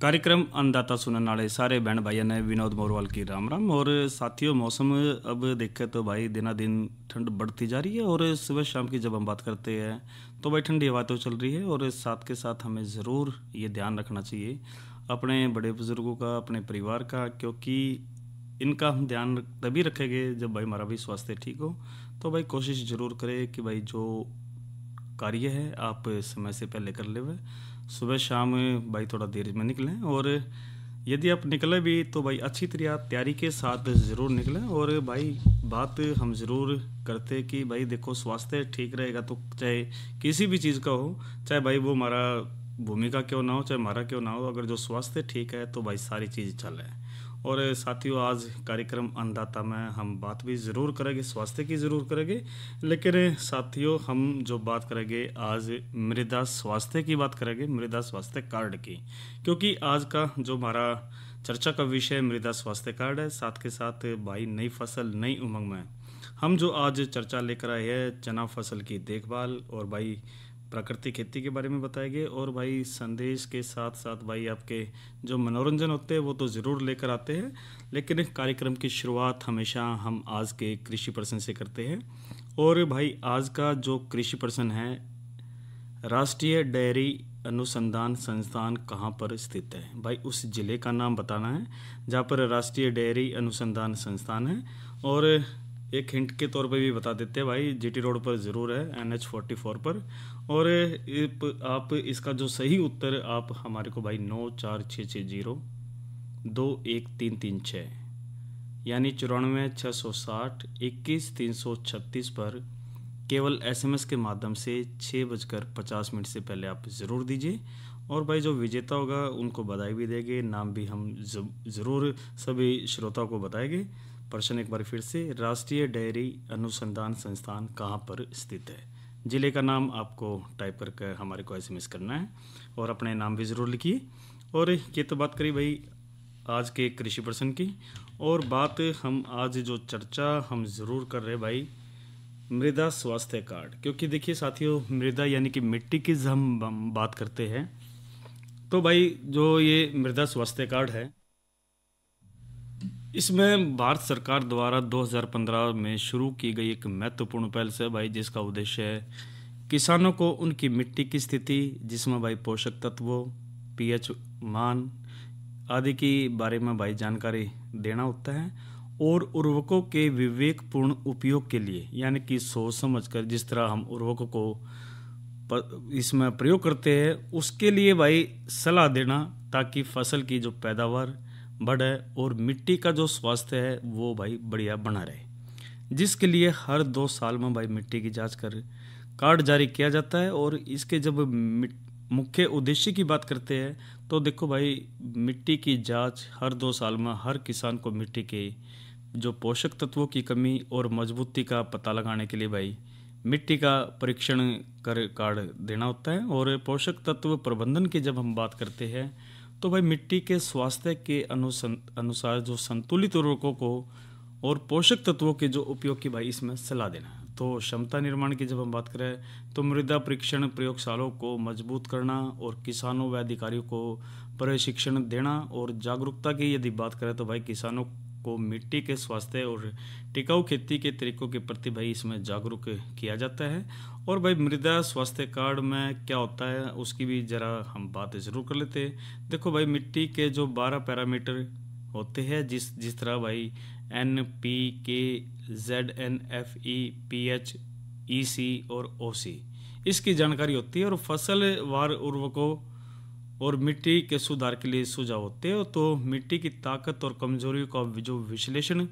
कार्यक्रम अन्नदाता सुनने वाले सारे बहन भाइयों ने विनोद मोरवाल की राम राम। और साथियों, मौसम अब देखें तो भाई दिना दिन ठंड बढ़ती जा रही है और सुबह शाम की जब हम बात करते हैं तो भाई ठंडी हवा तो चल रही है। और साथ के साथ हमें ज़रूर ये ध्यान रखना चाहिए अपने बड़े बुज़ुर्गों का, अपने परिवार का, क्योंकि इनका हम ध्यान तभी रखेंगे जब भाई हमारा भी स्वास्थ्य ठीक हो। तो भाई कोशिश ज़रूर करें कि भाई जो कार्य है आप समय से पहले कर लेवे। सुबह शाम भाई थोड़ा देर में निकलें, और यदि आप निकले भी तो भाई अच्छी तरह तैयारी के साथ ज़रूर निकलें। और भाई बात हम ज़रूर करते कि भाई देखो, स्वास्थ्य ठीक रहेगा तो चाहे किसी भी चीज़ का हो, चाहे भाई वो हमारा भूमिका क्यों ना हो, चाहे हमारा क्यों ना हो, अगर जो स्वास्थ्य ठीक है तो भाई सारी चीज़ चल रहा है। और साथियों, आज कार्यक्रम अन्नदाता में हम बात भी ज़रूर करेंगे, स्वास्थ्य की ज़रूर करेंगे, लेकिन साथियों हम जो बात करेंगे आज मृदा स्वास्थ्य की बात करेंगे, मृदा स्वास्थ्य कार्ड की, क्योंकि आज का जो हमारा चर्चा का विषय मृदा स्वास्थ्य कार्ड है। साथ के साथ भाई नई फसल नई उमंग में हम जो आज चर्चा लेकर आए हैं चना फसल की देखभाल और भाई प्राकृतिक खेती के बारे में बताएंगे। और भाई संदेश के साथ साथ भाई आपके जो मनोरंजन होते हैं वो तो ज़रूर लेकर आते हैं, लेकिन कार्यक्रम की शुरुआत हमेशा हम आज के कृषि प्रश्न से करते हैं। और भाई आज का जो कृषि प्रश्न है, राष्ट्रीय डेयरी अनुसंधान संस्थान कहाँ पर स्थित है। भाई उस ज़िले का नाम बताना है जहाँ पर राष्ट्रीय डेयरी अनुसंधान संस्थान है। और एक हिंट के तौर पे भी बता देते हैं भाई, जीटी रोड पर ज़रूर है, NH44 पर। और आप इसका जो सही उत्तर आप हमारे को भाई 9466021336 यानी 94 660 21 336 पर केवल SMS के माध्यम से 6:50 से पहले आप ज़रूर दीजिए। और भाई जो विजेता होगा उनको बधाई भी देंगे, नाम भी हम ज़रूर सभी श्रोताओं को बताएंगे। प्रश्न एक बार फिर से, राष्ट्रीय डेयरी अनुसंधान संस्थान कहाँ पर स्थित है। ज़िले का नाम आपको टाइप करके हमारे को SMS करना है और अपने नाम भी ज़रूर लिखिए। और ये तो बात करी भाई आज के कृषि प्रश्न की, और बात हम आज जो चर्चा हम ज़रूर कर रहे भाई मृदा स्वास्थ्य कार्ड, क्योंकि देखिए साथियों, मृदा यानी कि मिट्टी की जब हम बात करते हैं तो भाई जो ये मृदा स्वास्थ्य कार्ड है, इसमें भारत सरकार द्वारा 2015 में शुरू की गई एक महत्वपूर्ण पहल से भाई, जिसका उद्देश्य है किसानों को उनकी मिट्टी की स्थिति, जिसमें भाई पोषक तत्वों, pH मान आदि की बारे में भाई जानकारी देना होता है। और उर्वरकों के विवेकपूर्ण उपयोग के लिए, यानी कि सोच समझकर जिस तरह हम उर्वरकों को इसमें प्रयोग करते हैं उसके लिए भाई सलाह देना, ताकि फसल की जो पैदावार बढ़े और मिट्टी का जो स्वास्थ्य है वो भाई बढ़िया बना रहे, जिसके लिए हर 2 साल में भाई मिट्टी की जांच कर कार्ड जारी किया जाता है। और इसके जब मुख्य उद्देश्य की बात करते हैं तो देखो भाई, मिट्टी की जांच हर 2 साल में हर किसान को मिट्टी के जो पोषक तत्वों की कमी और मजबूती का पता लगाने के लिए भाई मिट्टी का परीक्षण कर कार्ड देना होता है। और पोषक तत्व प्रबंधन की जब हम बात करते हैं तो भाई मिट्टी के स्वास्थ्य के अनुसार जो संतुलित उर्वरकों को और पोषक तत्वों के जो उपयोग की भाई इसमें सलाह देना है। तो क्षमता निर्माण की जब हम बात करें तो मृदा परीक्षण प्रयोगशालाओं को मजबूत करना और किसानों व अधिकारियों को प्रशिक्षण देना। और जागरूकता की यदि बात करें तो भाई किसानों को मिट्टी के स्वास्थ्य और टिकाऊ खेती के तरीकों के प्रति भाई इसमें जागरूक किया जाता है। और भाई मृदा स्वास्थ्य कार्ड में क्या होता है उसकी भी ज़रा हम बात ज़रूर कर लेते हैं। देखो भाई, मिट्टी के जो 12 पैरामीटर होते हैं, जिस तरह भाई NPK ZNFE pH EC और OC, इसकी जानकारी होती है। और फसल वार उर्वरकों और मिट्टी के सुधार के लिए सुझाव होते हैं। तो मिट्टी की ताकत और कमजोरी का जो विश्लेषण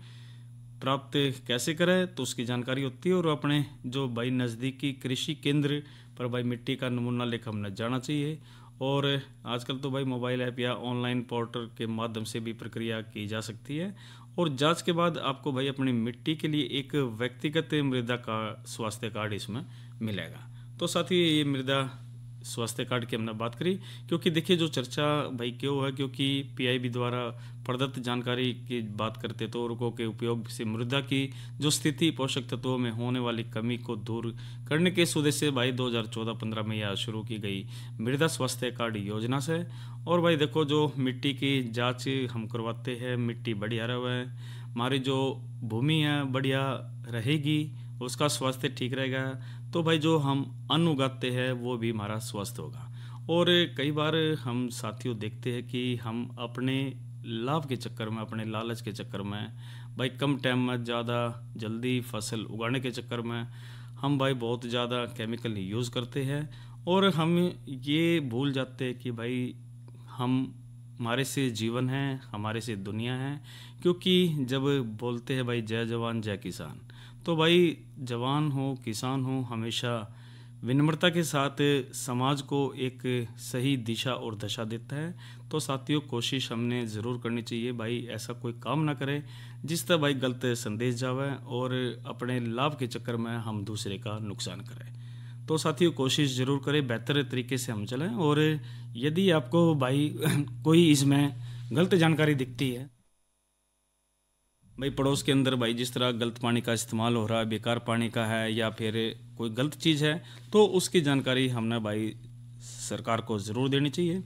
प्राप्त कैसे करें तो उसकी जानकारी होती है। और अपने जो भाई नज़दीकी कृषि केंद्र पर भाई मिट्टी का नमूना लेकर हमने जाना चाहिए। और आजकल तो भाई मोबाइल ऐप या ऑनलाइन पोर्टल के माध्यम से भी प्रक्रिया की जा सकती है। और जांच के बाद आपको भाई अपनी मिट्टी के लिए एक व्यक्तिगत मृदा का स्वास्थ्य कार्ड इसमें मिलेगा। तो साथ ही ये मृदा स्वास्थ्य कार्ड की हमने बात करी, क्योंकि देखिए जो चर्चा भाई क्यों है, क्योंकि पीआईबी द्वारा प्रदत्त जानकारी की बात करते तो उर्वरकों के उपयोग से मृदा की जो स्थिति, पोषक तत्वों में होने वाली कमी को दूर करने के उद्देश्य से भाई 2014-15 में यह शुरू की गई मृदा स्वास्थ्य कार्ड योजना से। और भाई देखो जो मिट्टी की जांच हम करवाते हैं, मिट्टी बढ़िया रहे, हमारी जो भूमि है बढ़िया रहेगी, उसका स्वास्थ्य ठीक रहेगा, तो भाई जो हम अन्न उगाते हैं वो भी हमारा स्वस्थ होगा। और कई बार हम साथियों देखते हैं कि हम अपने लाभ के चक्कर में, अपने लालच के चक्कर में भाई कम टाइम में ज़्यादा जल्दी फसल उगाने के चक्कर में हम भाई बहुत ज़्यादा केमिकल यूज़ करते हैं, और हम ये भूल जाते हैं कि भाई हमारे से जीवन है, हमारे से दुनिया है। क्योंकि जब बोलते हैं भाई जय जवान जय किसान, तो भाई जवान हो किसान हो हमेशा विनम्रता के साथ समाज को एक सही दिशा और दशा देता है। तो साथियों कोशिश हमने ज़रूर करनी चाहिए भाई ऐसा कोई काम ना करें जिस तरह भाई गलत संदेश जावे और अपने लाभ के चक्कर में हम दूसरे का नुकसान करें। तो साथियों कोशिश ज़रूर करें, बेहतर तरीके से हम चलें। और यदि आपको भाई कोई इसमें गलत जानकारी दिखती है भाई पड़ोस के अंदर भाई जिस तरह गलत पानी का इस्तेमाल हो रहा है, बेकार पानी का है या फिर कोई गलत चीज़ है, तो उसकी जानकारी हमने भाई सरकार को ज़रूर देनी चाहिए।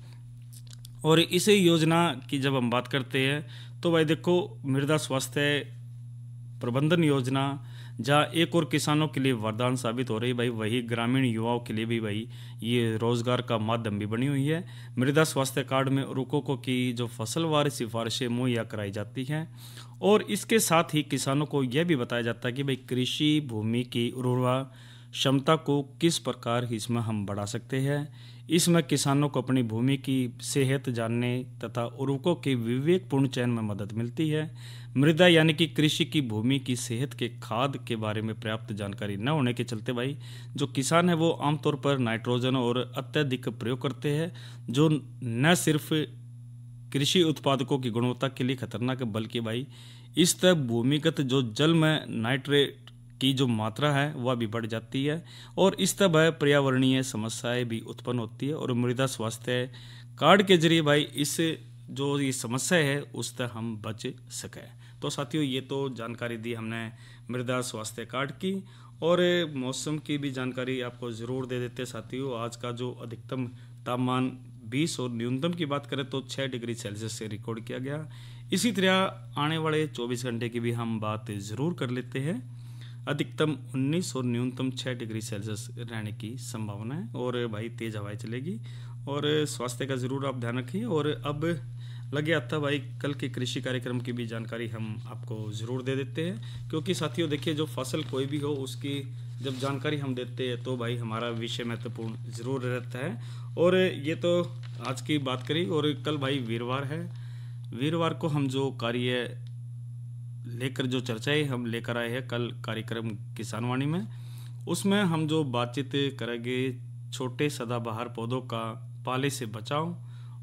और इस योजना की जब हम बात करते हैं तो भाई देखो मृदा स्वास्थ्य प्रबंधन योजना जहाँ एक और किसानों के लिए वरदान साबित हो रही भाई, वही ग्रामीण युवाओं के लिए भी भाई ये रोजगार का माध्यम भी बनी हुई है। मृदा स्वास्थ्य कार्ड में उर्वरकों की जो फसलवार सिफारिशें मुहैया कराई जाती हैं, और इसके साथ ही किसानों को यह भी बताया जाता है कि भाई कृषि भूमि की उर्वरा क्षमता को किस प्रकार इसमें हम बढ़ा सकते हैं। इसमें किसानों को अपनी भूमि की सेहत जानने तथा उर्वरकों के विवेकपूर्ण चयन में मदद मिलती है। मृदा यानी कि कृषि की भूमि की सेहत के खाद के बारे में पर्याप्त जानकारी न होने के चलते भाई जो किसान है वो आमतौर पर नाइट्रोजन और अत्यधिक प्रयोग करते हैं, जो न सिर्फ कृषि उत्पादकों की गुणवत्ता के लिए खतरनाक है बल्कि भाई इस तरह भूमिगत जो जल में नाइट्रेट की जो मात्रा है वह भी बढ़ जाती है, और इस तरह पर्यावरणीय समस्याएं भी उत्पन्न होती है। और मृदा स्वास्थ्य कार्ड के जरिए भाई इस जो ये समस्या है उस तक हम बच सकें। तो साथियों ये तो जानकारी दी हमने मृदा स्वास्थ्य कार्ड की, और मौसम की भी जानकारी आपको ज़रूर दे देते साथियों। आज का जो अधिकतम तापमान 20 और न्यूनतम की बात करें तो 6 डिग्री सेल्सियस से रिकॉर्ड किया गया। इसी तरह आने वाले 24 घंटे की भी हम बात ज़रूर कर लेते हैं। अधिकतम 19 और न्यूनतम 6 डिग्री सेल्सियस रहने की संभावना है, और भाई तेज़ हवाएं चलेगी। और स्वास्थ्य का ज़रूर आप ध्यान रखिए। और अब लगे आता भाई कल के कृषि कार्यक्रम की भी जानकारी हम आपको ज़रूर दे देते हैं, क्योंकि साथियों देखिए जो फसल कोई भी हो उसकी जब जानकारी हम देते हैं तो भाई हमारा विषय महत्वपूर्ण ज़रूर रहता है। और ये तो आज की बात करी, और कल भाई वीरवार है, वीरवार को हम जो कार्य लेकर जो चर्चाएं हम लेकर आए हैं कल कार्यक्रम किसानवाणी में, उसमें हम जो बातचीत करेंगे छोटे सदाबहार पौधों का पाले से बचाव।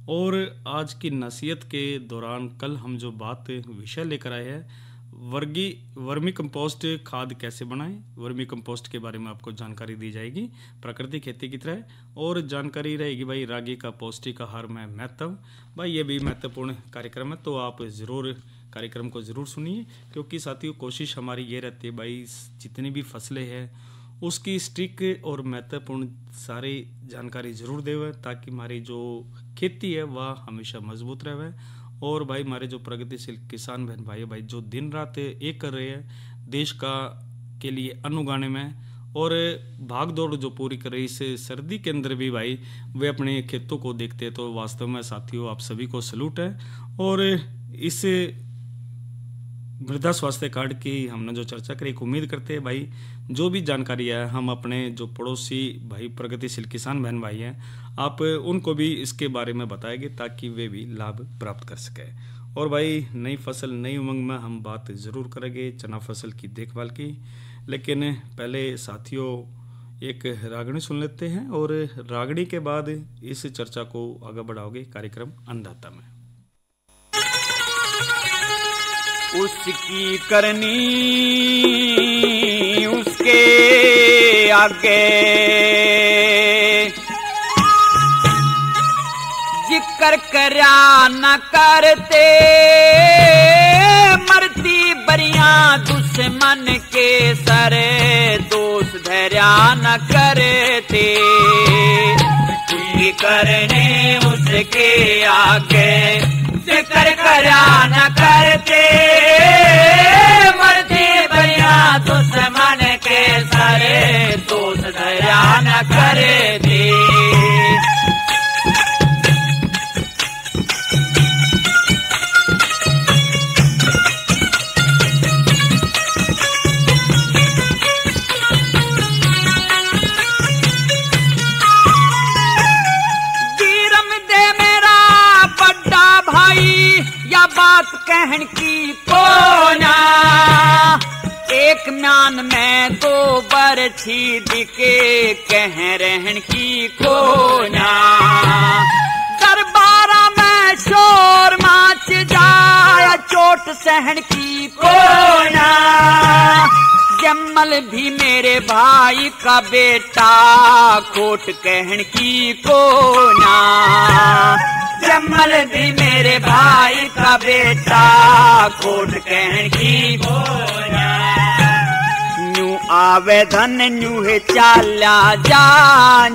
और आज की नसीहत के दौरान कल हम जो बात विषय लेकर आए हैं वर्मी कंपोस्ट खाद कैसे बनाएं, वर्मी कंपोस्ट के बारे में आपको जानकारी दी जाएगी प्राकृतिक खेती की तरह। और जानकारी रहेगी भाई रागी का पौष्टिक आहार में महत्व, भाई ये भी महत्वपूर्ण कार्यक्रम है, तो आप ज़रूर कार्यक्रम को ज़रूर सुनिए। क्योंकि साथियों कोशिश हमारी ये रहती है भाई जितनी भी फसलें हैं उसकी स्ट्रिक और महत्वपूर्ण सारी जानकारी ज़रूर देवे, ताकि हमारी जो खेती है वह हमेशा मजबूत रहे। और भाई हमारे जो प्रगतिशील किसान बहन भाई भाई जो दिन रात एक कर रहे हैं देश का के लिए अन्न उगाने में, और भाग दौड़ जो पूरी कर रही इस सर्दी के अंदर भी भाई वे अपने खेतों को देखते हैं, तो वास्तव में साथियों आप सभी को सलूट है। और इस मृदा स्वास्थ्य कार्ड की हमने जो चर्चा करी, उम्मीद करते हैं भाई जो भी जानकारी है हम अपने जो पड़ोसी भाई प्रगतिशील किसान बहन भाई हैं आप उनको भी इसके बारे में बताएंगे ताकि वे भी लाभ प्राप्त कर सकें। और भाई नई फसल नई उमंग में हम बात ज़रूर करेंगे चना फसल की देखभाल की, लेकिन पहले साथियों एक रागनी सुन लेते हैं, और रागनी के बाद इस चर्चा को आगे बढ़ाओगे कार्यक्रम अन्नदाता में। उसकी करनी उसके आगे जिकर करया न करते मरती बरिया दुश्मन के सरे दोष धैर्या न करते करने उसके आगे जिक्र करया न करते मरती बरिया दुश्मन के सरे दोष धैर्या न करते बात कहन की कोना एक म्यान में दो बरछी दिके कह रहन की कोना दरबारा में शोर माच जाया चोट सहन की कोना जम्मल भी मेरे भाई का बेटा खोट कहन की कोना जम्मल भी मेरे भाई का बेटा खोट कहन की बोला न्यू आवेदन न्यू है चाला जा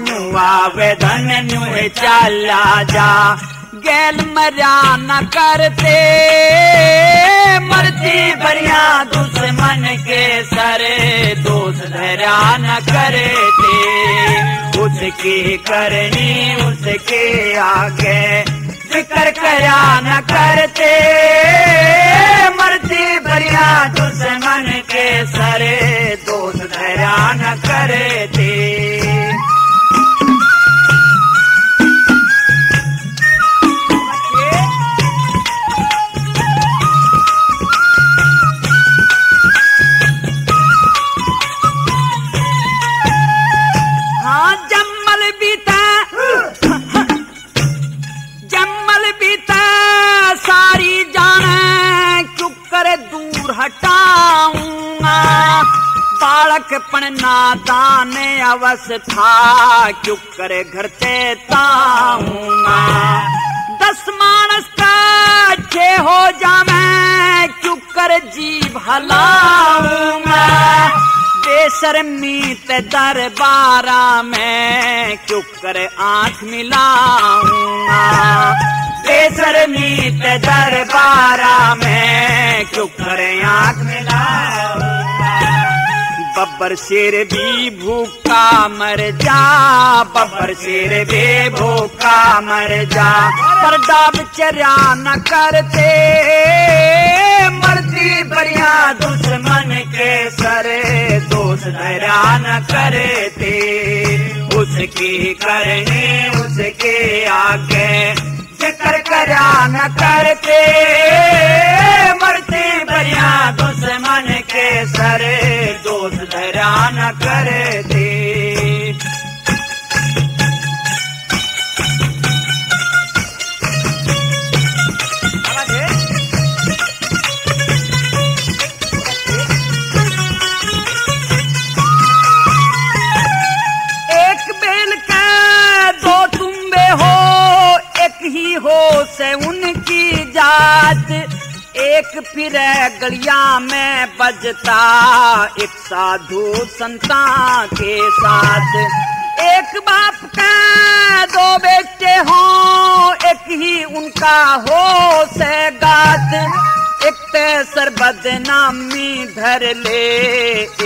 न्यू आवेदन न्यू है चाला जा गैल मरा न करते मरती बरिया दुश्मन के सरे दोष धैर्या न करते उसकी करनी उसके आगे जिक्र करया न करते मरती बरिया दुश्मन के सरे दोष धैर्या न करते हटाऊंगा बालक पण नादान अवस्था क्यों करे घर ते ताऊंगा 10 मानस का 6 हो जावे क्यों कर जीव हलाऊंगा बेशर्मी ते दरबारा में क्यों करे आंख मिलाऊंगा बेशर्मी ते दरबारा में क्यों करे आंख मिलाऊंगा बब्बर शेर भी भूखा मर जा बब्बर शेर भी भूखा मर जा पर डाब चर्या न करते मरती बरिया दुश्मन के सरे दोष धैर्या न करते उसकी करने उसके आगे जिक्र करया न करते मरती बरिया दुश्मन के सरे दोष धैर्या न करते एक बेल का 2 तुम्बे हो एक ही हो से उनकी जात एक फिर गलिया में बजता एक साधु संता के साथ एक बाप का 2 बेटे हो एक ही उनका हो से गात एक तेसर बदनामी धर ले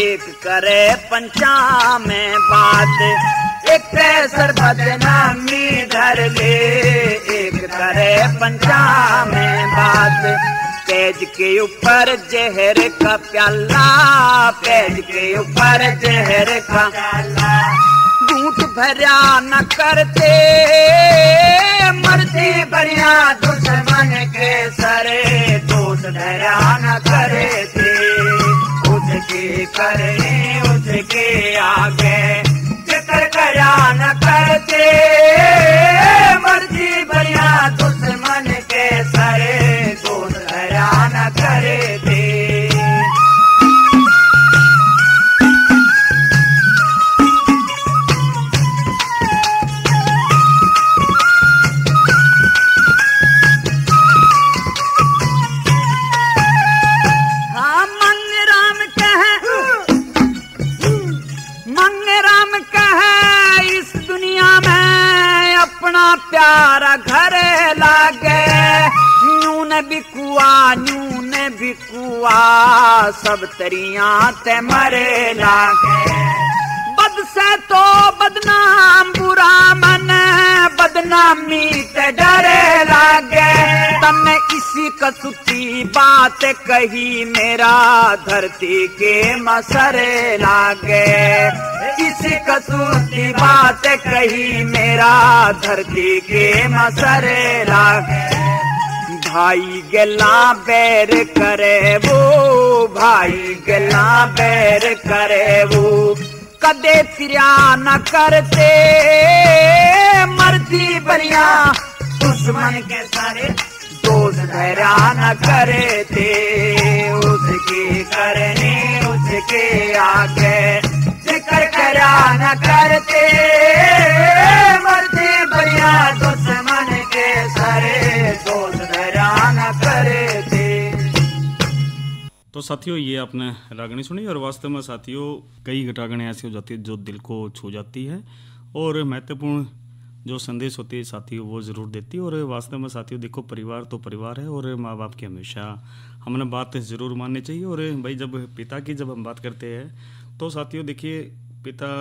एक करे पंचा में बात एक तेसर बदनामी धर ले एक करे पंचा में बात पेज के ऊपर जहर का प्याला पेज के ऊपर जहर का प्याला झूठ भरा न करते मरती बरिया दुश्मन के सरे दोष धैर्या न करते उसके करने उसके आगे जिक्र करया न करते मरती बरिया दुश्मन के सरे दोष धैर्या न करते प्यारा घर लागे, नून बिकुआ सब तरिया ते मरे लागे। बद से तो बदनाम बुरा मन, बदनामी ते डरे लागे। तमने इसी कसूती बात कही मेरा धरती के मसरे लागे। इसी कसूती बात कही मेरा धरती के मसरे लागे। भाई गला बैर करे वो, भाई गला बैर करे वो, कदे फिरा न करते मर्दी बनिया। दुश्मन के सारे दोस्त धैर्या न करे थे, उसकी करनी उसके आगे जिक्र करा न करते मर्दी बनिया। दुश्मन के सारे दोस्त धैर्या न करे थे। तो साथियों ये आपने रागनी सुनी और वास्तव में साथियों कई रागनी ऐसी हो जाती है जो दिल को छू जाती है और महत्वपूर्ण जो संदेश होती है साथियों वो ज़रूर देती है। और वास्तव में साथियों देखो परिवार तो परिवार है और माँ बाप की हमेशा हमने बात ज़रूर माननी चाहिए। और भाई जब पिता की जब हम बात करते हैं तो साथियों देखिए पिता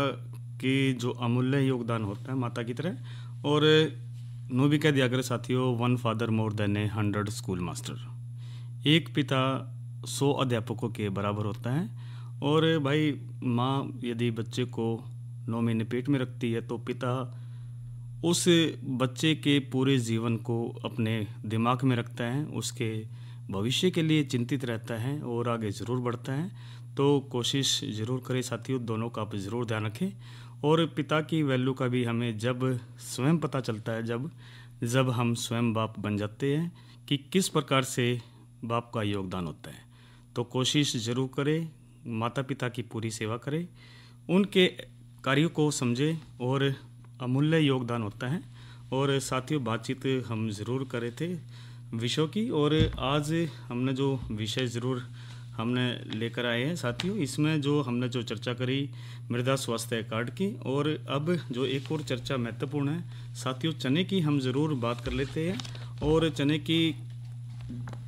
की जो अमूल्य योगदान होता है माता की तरह। और नो भी कह दिया अगर साथियों 1 father more than 100 school master, एक पिता 100 अध्यापकों के बराबर होता है। और भाई माँ यदि बच्चे को 9 महीने पेट में रखती है तो पिता उस बच्चे के पूरे जीवन को अपने दिमाग में रखता है, उसके भविष्य के लिए चिंतित रहता है और आगे ज़रूर बढ़ता है। तो कोशिश ज़रूर करें साथियों, दोनों का आप ज़रूर ध्यान रखें। और पिता की वैल्यू का भी हमें जब स्वयं पता चलता है, जब हम स्वयं बाप बन जाते हैं कि किस प्रकार से बाप का योगदान होता है, तो कोशिश ज़रूर करें माता पिता की पूरी सेवा करें, उनके कार्यों को समझें और अमूल्य योगदान होता है। और साथियों बातचीत हम ज़रूर करे थे विषयों की, और आज हमने जो विषय ज़रूर हमने लेकर आए हैं साथियों, इसमें जो हमने जो चर्चा करी मृदा स्वास्थ्य कार्ड की। और अब जो एक और चर्चा महत्वपूर्ण है साथियों चने की हम ज़रूर बात कर लेते हैं। और चने की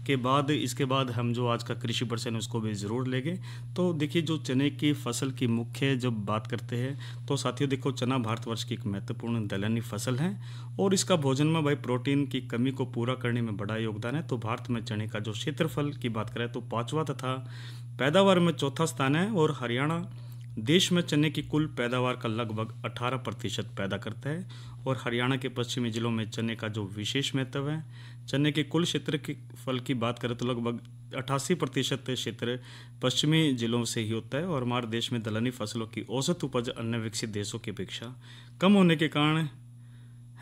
के बाद इसके बाद हम जो आज का कृषि पर्सन उसको भी ज़रूर लेंगे। तो देखिए जो चने की फसल की मुख्य जब बात करते हैं तो साथियों देखो चना भारतवर्ष की एक महत्वपूर्ण दलहनी फसल है और इसका भोजन में भाई प्रोटीन की कमी को पूरा करने में बड़ा योगदान है। तो भारत में चने का जो क्षेत्रफल की बात करें तो 5वां तथा पैदावार में 4था स्थान है। और हरियाणा देश में चने की कुल पैदावार का लगभग 18% पैदा करता है। और हरियाणा के पश्चिमी जिलों में चने का जो विशेष महत्व है, चने के कुल क्षेत्र की फल की बात करें तो लगभग 88% क्षेत्र पश्चिमी जिलों से ही होता है। और हमारे देश में दलहनी फसलों की औसत उपज अन्य विकसित देशों की अपेक्षा कम होने के कारण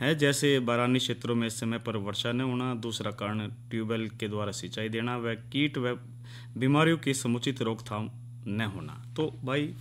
है, जैसे बारानी क्षेत्रों में समय पर वर्षा न होना, दूसरा कारण ट्यूबवेल के द्वारा सिंचाई देना व कीट व बीमारियों की समुचित रोकथाम न होना। तो भाई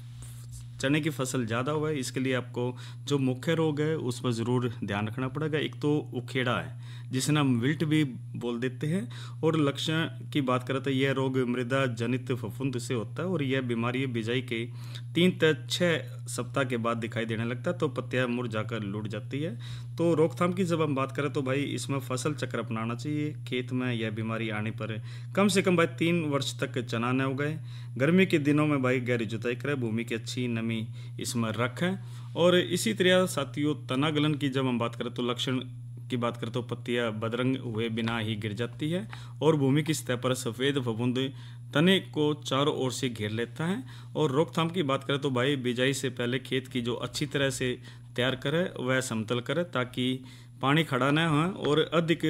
चने की फसल ज़्यादा हुआ है, इसके लिए आपको जो मुख्य रोग है उस पर ज़रूर ध्यान रखना पड़ेगा। एक तो उखेड़ा है जिसे हम विल्ट भी बोल देते हैं। और लक्षण की बात करें तो यह रोग मृदा जनित फफूंद से होता है और यह बीमारी बिजाई के 3 से 6 सप्ताह के बाद दिखाई देने लगता है, तो पत्तियां मुरझाकर लूट जाती है। तो रोकथाम की जब हम बात करें तो भाई इसमें फसल चक्र अपनाना चाहिए। खेत में यह बीमारी आने पर कम से कम भाई 3 वर्ष तक चना न उगाए। गर्मी के दिनों में भाई गहरी जुताई करें, भूमि की अच्छी नमी इसमें रखें। और इसी तरह साथियों तनागलन की जब हम बात करें तो लक्षण की बात करें तो पत्तियां बदरंग हुए बिना ही गिर जाती है और भूमि की सतह पर सफ़ेद फफूंद तने को चारों ओर से घेर लेता है। और रोकथाम की बात करें तो भाई बिजाई से पहले खेत की जो अच्छी तरह से तैयार करें वह समतल करें ताकि पानी खड़ा न हो। और अधिक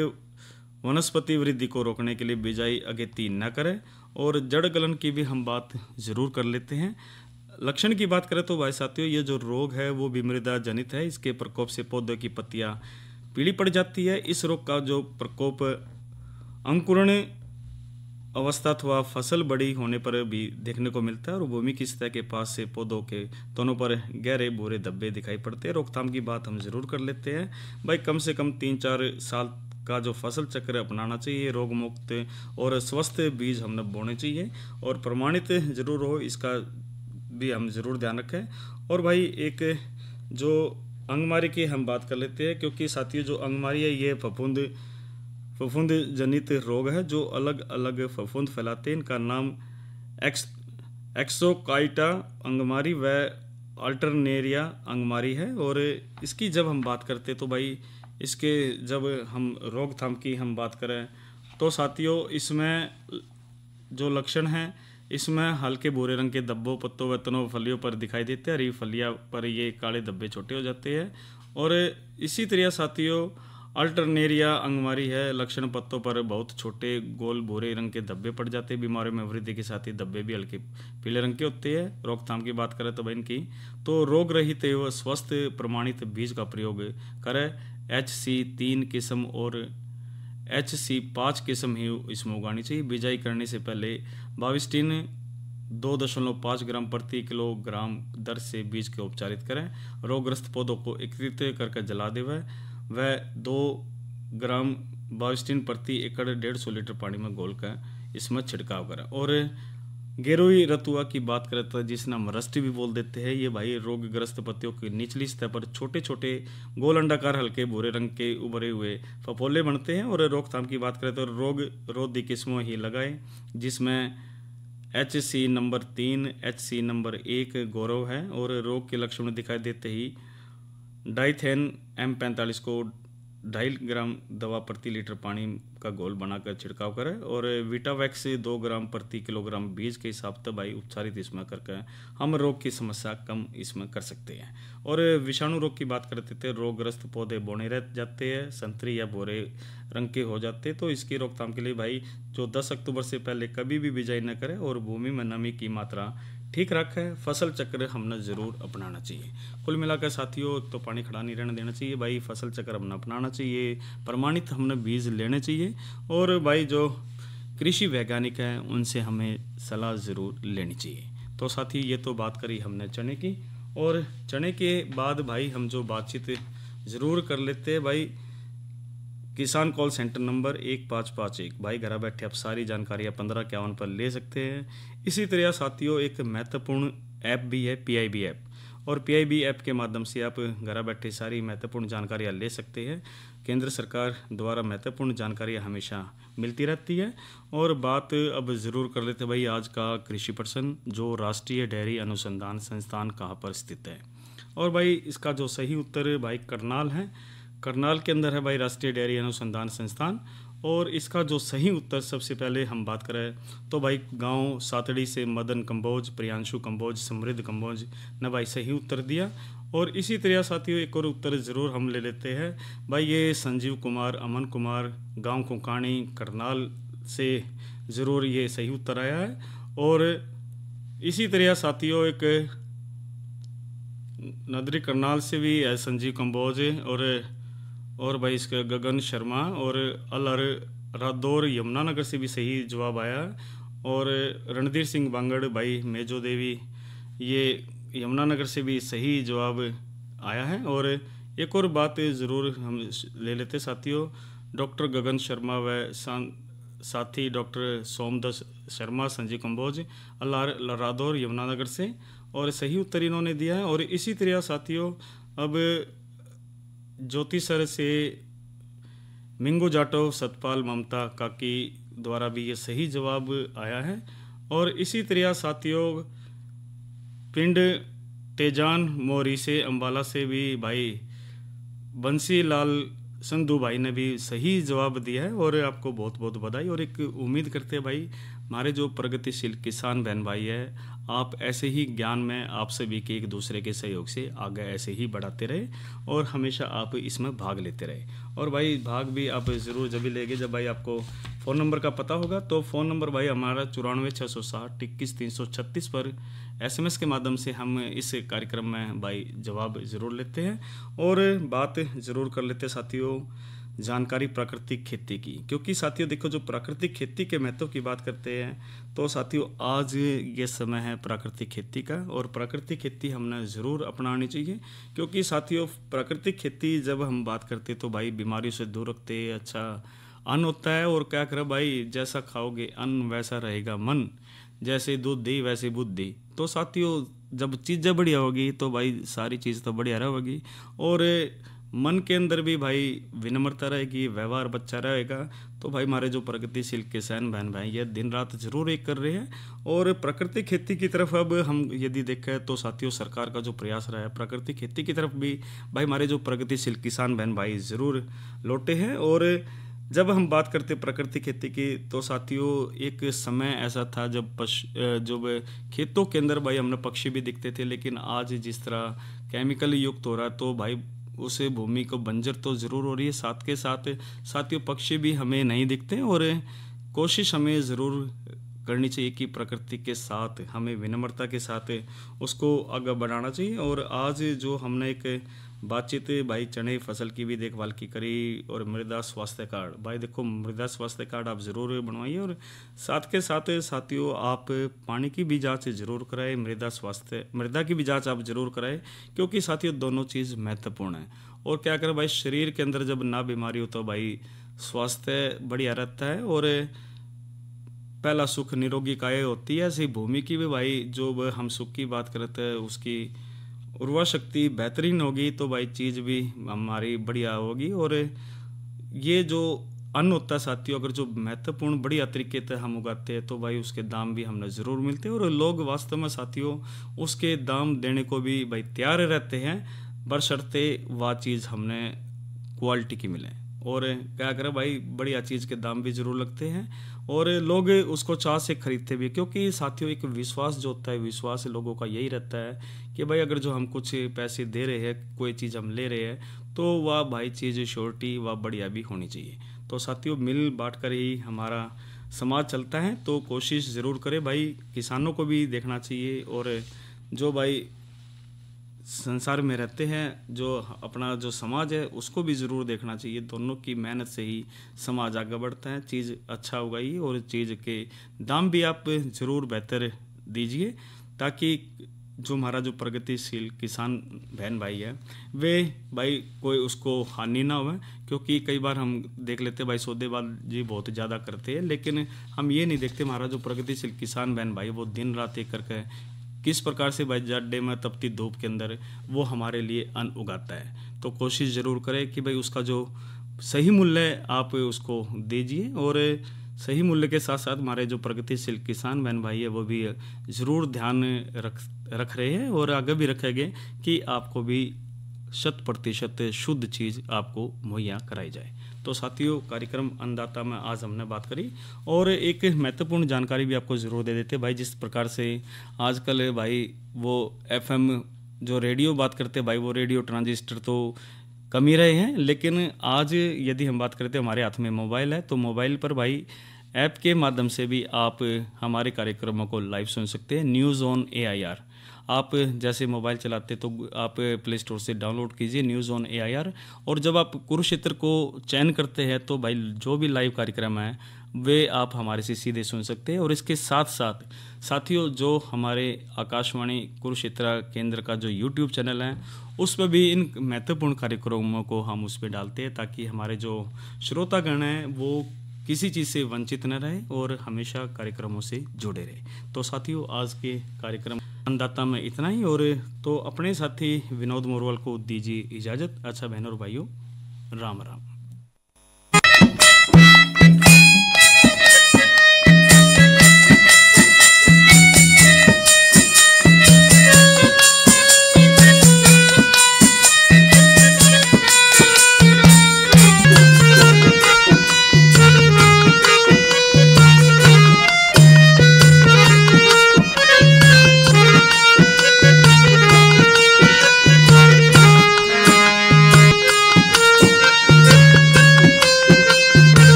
वनस्पति वृद्धि को रोकने के लिए बिजाई अगेती न करें। और जड़ गलन की भी हम बात ज़रूर कर लेते हैं। लक्षण की बात करें तो भाई साथियों ये जो रोग है वो भी मृदा जनित है। इसके प्रकोप से पौधों की पत्तियां पीली पड़ जाती है। इस रोग का जो प्रकोप अंकुरण अवस्था अथवा फसल बड़ी होने पर भी देखने को मिलता है और भूमि की सतह के पास से पौधों के दोनों पर गहरे भूरे धब्बे दिखाई पड़ते हैं। रोकथाम की बात हम जरूर कर लेते हैं भाई, कम से कम 3-4 साल का जो फसल चक्र अपनाना चाहिए। रोग मुक्त और स्वस्थ बीज हमने बोने चाहिए और प्रमाणित जरूर हो, इसका भी हम जरूर ध्यान रखें। और भाई एक जो अंगमारी की हम बात कर लेते हैं, क्योंकि साथियों जो अंगमारी है ये फफूंद जनित रोग है जो अलग अलग फफूंद फैलाते हैं। इनका नाम एक्सोकाइटा अंगमारी व अल्टरनेरिया अंगमारी है। और इसकी जब हम बात करते तो भाई इसके जब हम रोकथाम की हम बात करें तो साथियों इसमें जो लक्षण हैं, इसमें हल्के भूरे रंग के धब्बों, पत्तों व तनों फलियों पर दिखाई देते हैं। हरी फलियां पर ये काले धब्बे छोटे हो जाते हैं। और इसी तरह साथियों अल्टरनेरिया अंगमारी है, लक्षण पत्तों पर बहुत छोटे गोल भूरे रंग के धब्बे पड़ जाते हैं। बीमारियों में वृद्धि के साथ ही धब्बे भी हल्के पीले रंग के होते हैं। रोकथाम की बात करें तो भाई इनकी तो रोग रहित व स्वस्थ प्रमाणित बीज का प्रयोग करें। HC3 किस्म और HC5 किस्म ही इसमें उगानी चाहिए। बिजाई करने से पहले बाविस्टीन 2.5 ग्राम प्रति किलोग्राम दर से बीज के उपचारित करें। रोगग्रस्त पौधों को एकत्रित करके जला देवे व 2 ग्राम बाविस्टीन प्रति एकड़ 150 लीटर पानी में घोलकर इसमें छिड़काव करें। और गेरुई रतुआ की बात करें तो जिसने हम रस्टी भी बोल देते हैं, ये भाई रोगग्रस्त पत्तियों की निचली सतह पर छोटे छोटे गोल अंडाकार हल्के भूरे रंग के उभरे हुए फफोले बनते हैं। और रोकथाम की बात करें तो रोग रोधी किस्मों ही लगाएं, जिसमें HC नंबर 3 HC नंबर 1 गौरव है। और रोग के लक्षण दिखाई देते ही डाइथेन M45 को 2.5 ग्राम दवा प्रति लीटर पानी का घोल बनाकर छिड़काव करें। और विटावैक्स 2 ग्राम प्रति किलोग्राम बीज के हिसाब से भाई उपचारित इसमें करके हम रोग की समस्या कम इसमें कर सकते हैं। और विषाणु रोग की बात करते थे, रोगग्रस्त पौधे बौने रह जाते हैं, संतरी या भूरे रंग के हो जाते हैं। तो इसकी रोकथाम के लिए भाई जो 10 अक्टूबर से पहले कभी भी बिजाई न करें और भूमि में नमी की मात्रा ठीक रखें। फसल चक्र हमने ज़रूर अपनाना चाहिए। कुल मिलाकर साथियों तो पानी खड़ा नहीं रहने देना चाहिए भाई, फसल चक्र हमने अपनाना चाहिए, प्रमाणित हमने बीज लेने चाहिए। और भाई जो कृषि वैज्ञानिक हैं उनसे हमें सलाह ज़रूर लेनी चाहिए। तो साथी ये तो बात करी हमने चने की, और चने के बाद भाई हम जो बातचीत ज़रूर कर लेते हैं भाई किसान कॉल सेंटर नंबर 1551 भाई घर बैठे आप सारी जानकारियाँ 1551 पर ले सकते हैं। इसी तरह साथियों एक महत्वपूर्ण ऐप भी है PIB ऐप, और PIB ऐप के माध्यम से आप घर बैठे सारी महत्वपूर्ण जानकारियाँ ले सकते हैं। केंद्र सरकार द्वारा महत्वपूर्ण जानकारियाँ हमेशा मिलती रहती है। और बात अब ज़रूर कर लेते भाई आज का कृषि प्रश्न, जो राष्ट्रीय डेयरी अनुसंधान संस्थान कहाँ पर स्थित है। और भाई इसका जो सही उत्तर भाई करनाल है, करनाल के अंदर है भाई राष्ट्रीय डेयरी अनुसंधान संस्थान। और इसका जो सही उत्तर सबसे पहले हम बात करें तो भाई गांव सातड़ी से मदन कंबोज, प्रियांशु कंबोज, समृद्ध कंबोज ने भाई सही उत्तर दिया। और इसी तरह साथियों एक और उत्तर ज़रूर हम ले लेते हैं भाई, ये संजीव कुमार, अमन कुमार, गांव कुकाणी, करनाल से ज़रूर ये सही उत्तर आया है। और इसी तरह साथियों एक नदरी करनाल से भी है संजीव कंबोज, और भाई इसका गगन शर्मा, और अलर रादौर यमुनानगर से भी सही जवाब आया। और रणधीर सिंह बांगड़ भाई मेजो देवी ये यमुनानगर से भी सही जवाब आया है। और एक और बात ज़रूर हम ले लेते साथियों, डॉक्टर गगन शर्मा व साथी डॉक्टर सोमदस शर्मा संजीव कंबोज अलर रादौर यमुनानगर से, और सही उत्तर इन्होंने दिया है। और इसी तरह साथियों अब ज्योति सर से मिंगो जाटो, सतपाल, ममता काकी द्वारा भी ये सही जवाब आया है। और इसी तरह साथियों पिंड तेजान मोरी से अंबाला से भी भाई बंसी लाल संधू भाई ने भी सही जवाब दिया है। और आपको बहुत बहुत बधाई। और एक उम्मीद करते हैं भाई हमारे जो प्रगतिशील किसान बहन भाई है, आप ऐसे ही ज्ञान में आप सभी के एक दूसरे के सहयोग से आगे ऐसे ही बढ़ाते रहे और हमेशा आप इसमें भाग लेते रहे। और भाई भाग भी आप ज़रूर जब भी लेंगे जब भाई आपको फ़ोन नंबर का पता होगा। तो फ़ोन नंबर भाई हमारा 94 660 21 336 पर SMS के माध्यम से हम इस कार्यक्रम में भाई जवाब ज़रूर लेते हैं। और बात ज़रूर कर लेते हैं साथियों जानकारी प्राकृतिक खेती की, क्योंकि साथियों देखो जो प्राकृतिक खेती के महत्व की बात करते हैं तो साथियों आज ये समय है प्राकृतिक खेती का, और प्राकृतिक खेती हमने ज़रूर अपनानी चाहिए। क्योंकि साथियों प्राकृतिक खेती जब हम बात करते तो भाई बीमारियों से दूर रखते, अच्छा अन्न होता है। और क्या करें भाई, जैसा खाओगे अन्न वैसा रहेगा मन, जैसे दूध दी वैसे बुद्धि। तो साथियों जब चीज़ें बढ़िया होगी तो भाई सारी चीज़ तो बढ़िया रहेगी, और मन के अंदर भी भाई विनम्रता रहेगी, व्यवहार बच्चा रहेगा। तो भाई हमारे जो प्रगतिशील किसान बहन भाई ये दिन रात जरूर एक कर रहे हैं। और प्राकृतिक खेती की तरफ अब हम यदि देखें तो साथियों सरकार का जो प्रयास रहा है प्राकृतिक खेती की तरफ भी भाई हमारे जो प्रगतिशील किसान बहन भाई ज़रूर लौटे हैं। और जब हम बात करते प्राकृतिक खेती की तो साथियों एक समय ऐसा था जब खेतों के अंदर भाई हमने पक्षी भी दिखते थे, लेकिन आज जिस तरह केमिकल युक्त हो रहा है तो भाई उस भूमि को बंजर तो ज़रूर हो रही है, साथ के साथ साथियों पक्षी भी हमें नहीं दिखते। और कोशिश हमें ज़रूर करनी चाहिए कि प्रकृति के साथ हमें विनम्रता के साथ उसको आगे बढ़ाना चाहिए। और आज जो हमने एक बातचीत भाई चने फसल की भी देखभाल की करी, और मृदा स्वास्थ्य कार्ड भाई देखो मृदा स्वास्थ्य कार्ड आप ज़रूर बनवाइए, और साथ के साथ साथियों आप पानी की भी जांच ज़रूर कराएं, मृदा की भी जांच आप ज़रूर कराएं, क्योंकि साथियों दोनों चीज़ महत्वपूर्ण है। और क्या करें भाई शरीर के अंदर जब ना बीमारी हो तो भाई स्वास्थ्य बढ़िया रहता है, और पहला सुख निरोगी काया होती है। ऐसी भूमि की भी भाई जो हम सुख की बात करते हैं उसकी उर्वरा शक्ति बेहतरीन होगी तो भाई चीज़ भी हमारी बढ़िया होगी। और ये जो अन्न होता है साथियों अगर जो महत्वपूर्ण बढ़िया तरीके से हम उगाते हैं तो भाई उसके दाम भी हमें ज़रूर मिलते हैं, और लोग वास्तव में साथियों उसके दाम देने को भी भाई तैयार रहते हैं, बशर्ते वह चीज़ हमने क्वालिटी की मिले। और क्या करें भाई बढ़िया चीज़ के दाम भी ज़रूर लगते हैं, और लोग उसको चाह से खरीदते भी, क्योंकि साथियों एक विश्वास जो होता है, विश्वास लोगों का यही रहता है कि भाई अगर जो हम कुछ पैसे दे रहे हैं कोई चीज़ हम ले रहे हैं तो वह भाई चीज़ श्योरिटी वह बढ़िया भी होनी चाहिए। तो साथियों मिल बांट कर ही हमारा समाज चलता है, तो कोशिश ज़रूर करें भाई किसानों को भी देखना चाहिए, और जो भाई संसार में रहते हैं जो अपना जो समाज है उसको भी ज़रूर देखना चाहिए। दोनों की मेहनत से ही समाज आगे बढ़ता है, चीज़ अच्छा उगाइए और चीज़ के दाम भी आप ज़रूर बेहतर दीजिए, ताकि जो हमारा जो प्रगतिशील किसान बहन भाई है वे भाई कोई उसको हानि ना हो। क्योंकि कई बार हम देख लेते भाई सौदेबाजी बहुत ज़्यादा करते हैं, लेकिन हम ये नहीं देखते हमारा जो प्रगतिशील किसान बहन भाई वो दिन रात एक करके किस प्रकार से भाई जाडे में तपती धूप के अंदर वो हमारे लिए अन्न उगाता है। तो कोशिश ज़रूर करें कि भाई उसका जो सही मूल्य आप उसको दीजिए, और सही मूल्य के साथ साथ हमारे जो प्रगतिशील किसान बहन भाई है वो भी ज़रूर ध्यान रख रहे हैं और आगे भी रखेंगे कि आपको भी 100% शुद्ध चीज़ आपको मुहैया कराई जाए। तो साथियों कार्यक्रम अन्नदाता में आज हमने बात करी, और एक महत्वपूर्ण जानकारी भी आपको ज़रूर दे देते भाई, जिस प्रकार से आजकल भाई वो FM जो रेडियो बात करते भाई वो रेडियो ट्रांजिस्टर तो कम ही रहे हैं, लेकिन आज यदि हम बात करते हमारे हाथ में मोबाइल है तो मोबाइल पर भाई ऐप के माध्यम से भी आप हमारे कार्यक्रमों को लाइव सुन सकते हैं। न्यूज़ ऑन AIR आप जैसे मोबाइल चलाते तो आप प्ले स्टोर से डाउनलोड कीजिए न्यूज़ ऑन AIR, और जब आप कुरुक्षेत्र को चयन करते हैं तो भाई जो भी लाइव कार्यक्रम है वे आप हमारे से सीधे सुन सकते हैं। और इसके साथ साथ साथियों जो हमारे आकाशवाणी कुरुक्षेत्र केंद्र का जो YouTube चैनल है उस पर भी इन महत्वपूर्ण कार्यक्रमों को हम उस पर डालते हैं, ताकि हमारे जो श्रोतागण हैं वो किसी चीज़ से वंचित न रहे और हमेशा कार्यक्रमों से जुड़े रहे। तो साथियों आज के कार्यक्रम अन्नदाता में इतना ही, और तो अपने साथी विनोद मोरवाल को दीजिए इजाज़त। अच्छा बहनों और भाइयों राम राम।